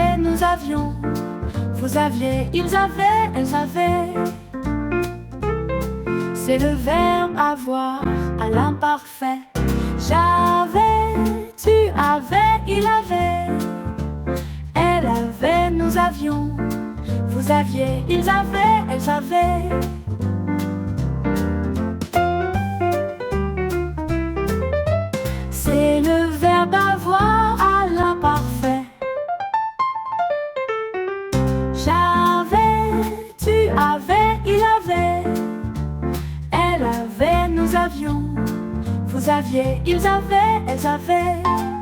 avaient, nous avions. Vous aviez, ils avaient, elles avaient. C'est le verbe avoir à l'imparfait. J'avais, tu avais, il avait. Elle avait, nous avions. Vous aviez, ils avaient, elles avaient. C'est le verbe avoir à l'imparfait. J'avais, tu avais, il avait. Elle avait, nous avions. Vous aviez, ils avaient, elles avaient.